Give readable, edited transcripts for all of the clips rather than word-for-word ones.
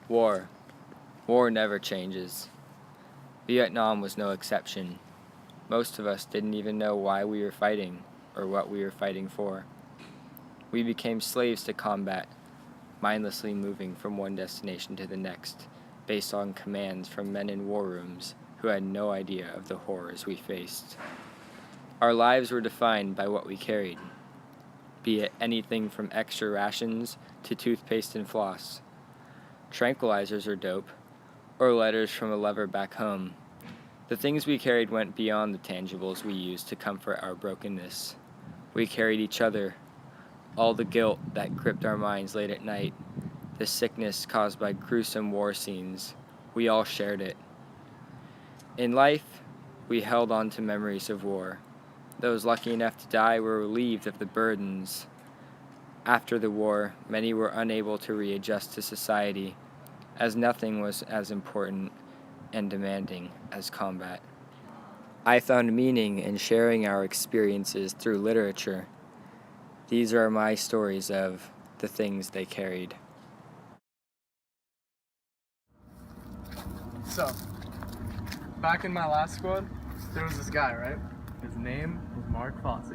War. War never changes. Vietnam was no exception. Most of us didn't even know why we were fighting or what we were fighting for. We became slaves to combat, mindlessly moving from one destination to the next, based on commands from men in war rooms who had no idea of the horrors we faced. Our lives were defined by what we carried, be it anything from extra rations to toothpaste and floss, tranquilizers or dope, or letters from a lover back home. The things we carried went beyond the tangibles we used to comfort our brokenness. We carried each other, all the guilt that gripped our minds late at night, the sickness caused by gruesome war scenes. We all shared it. In life, we held on to memories of war. Those lucky enough to die were relieved of the burdens. After the war, many were unable to readjust to society, as nothing was as important and demanding as combat. I found meaning in sharing our experiences through literature. These are my stories of the things they carried. So, back in my last squad, there was this guy, right? His name was Mark Fosse.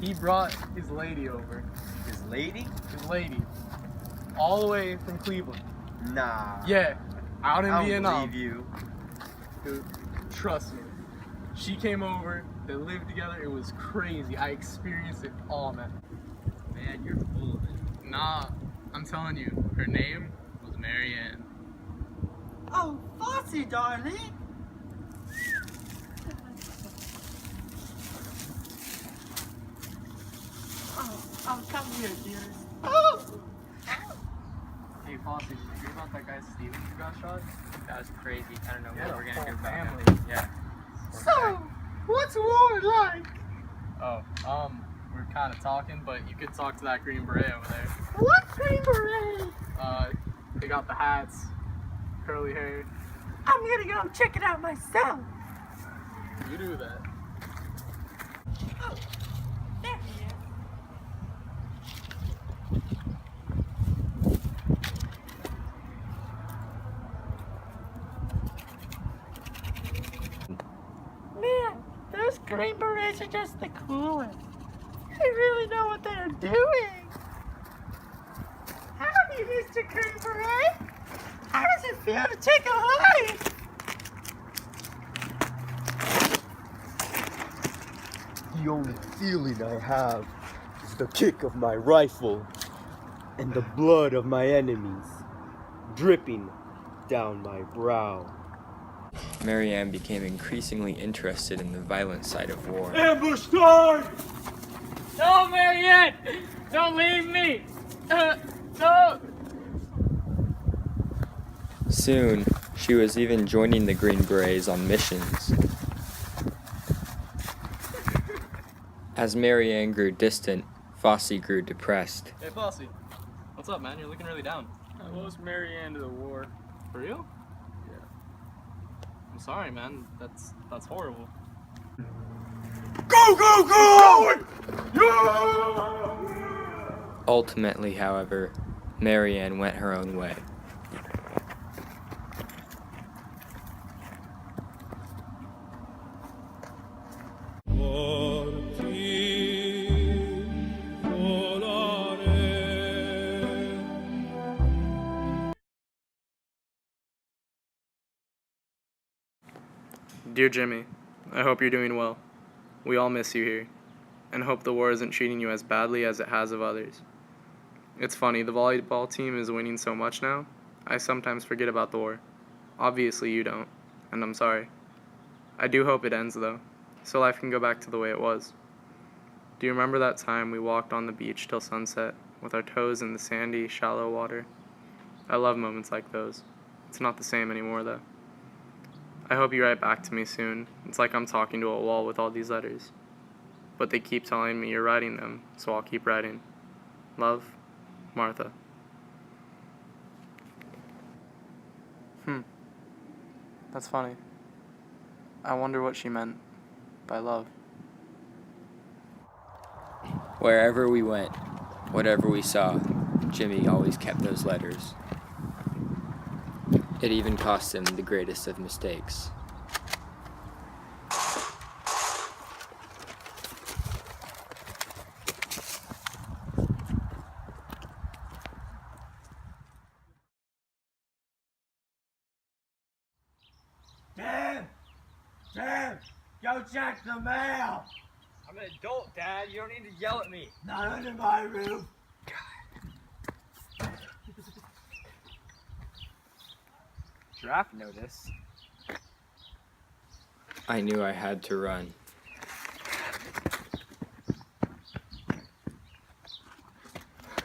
He brought his lady over. His lady? His lady. All the way from Cleveland. Nah. Yeah, out in I don't Vietnam. believe you. Dude, trust me. She came over, they lived together, it was crazy. I experienced it all, man. Man, you're full of it. Nah, I'm telling you, her name was Mary Ann. Oh, Fosse, darling. Oh, come here, dearest. Oh. Hey, Fosse, did you hear about that guy Steven who got shot? That was crazy. I don't know Yeah, what we're gonna do whole about family. it. Yeah. So, what's war like? Oh, we're kind of talking, but you could talk to that Green Beret over there. What Green Beret? They got the hats, curly hair. I'm gonna go check it out myself. You do that. Oh, there he is. Man, those Green Berets are just the coolest. They really know what they're doing. Howdy, Mr. Green Beret. How does it feel to take a life? The only feeling I have is the kick of my rifle and the blood of my enemies dripping down my brow. Mary Ann became increasingly interested in the violent side of war. Ambush time! No, Mary Ann! Don't leave me! No! Soon, she was even joining the Green Berets on missions. As Mary Ann grew distant, Fosse grew depressed. Hey, Fosse. What's up, man? You're looking really down. I lost Mary Ann to the war. For real? Yeah. I'm sorry, man. That's horrible. Go, go, go! Yeah! Ultimately, however, Mary Ann went her own way. Dear Jimmy, I hope you're doing well. We all miss you here, and hope the war isn't treating you as badly as it has of others. It's funny, the volleyball team is winning so much now, I sometimes forget about the war. Obviously you don't, and I'm sorry. I do hope it ends though, so life can go back to the way it was. Do you remember that time we walked on the beach till sunset, with our toes in the sandy, shallow water? I love moments like those. It's not the same anymore though. I hope you write back to me soon. It's like I'm talking to a wall with all these letters. But they keep telling me you're writing them, so I'll keep writing. Love, Martha. That's funny. I wonder what she meant by love. Wherever we went, whatever we saw, Jimmy always kept those letters. It even cost him the greatest of mistakes. Tim, go check the mail. I'm an adult, Dad. You don't need to yell at me. Not under my roof. Draft notice. I knew I had to run.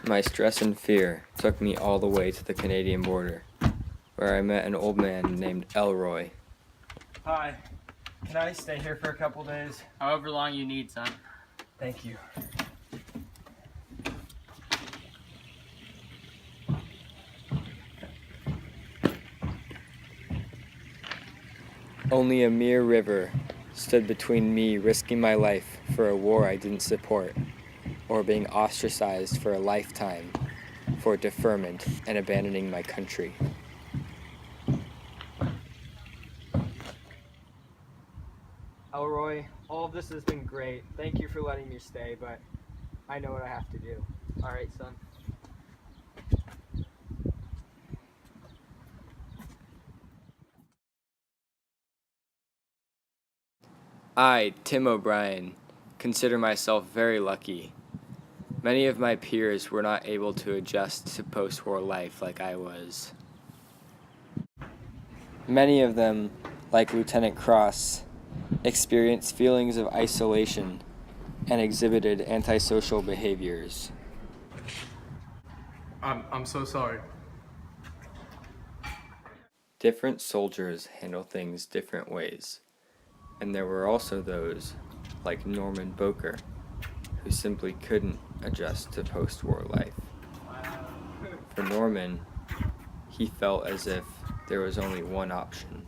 My stress and fear took me all the way to the Canadian border, where I met an old man named Elroy. Hi. Can I stay here for a couple days? However long you need, son. Thank you. Only a mere river stood between me risking my life for a war I didn't support, or being ostracized for a lifetime for deferment and abandoning my country. Elroy, all of this has been great. Thank you for letting me stay, but I know what I have to do. All right, son. I, Tim O'Brien, consider myself very lucky. Many of my peers were not able to adjust to post-war life like I was. Many of them, like Lieutenant Cross, experienced feelings of isolation and exhibited antisocial behaviors. I'm so sorry. Different soldiers handle things different ways, and there were also those, like Norman Boker, who simply couldn't adjust to post-war life. For Norman, he felt as if there was only one option.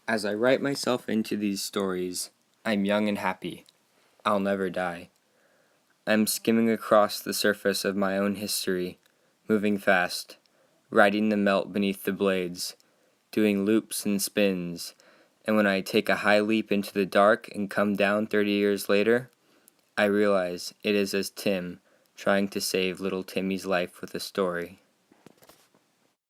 As I write myself into these stories, I'm young and happy. I'll never die. I'm skimming across the surface of my own history, moving fast, riding the melt beneath the blades, doing loops and spins, and when I take a high leap into the dark and come down 30 years later, I realize it is as Tim trying to save little Timmy's life with a story.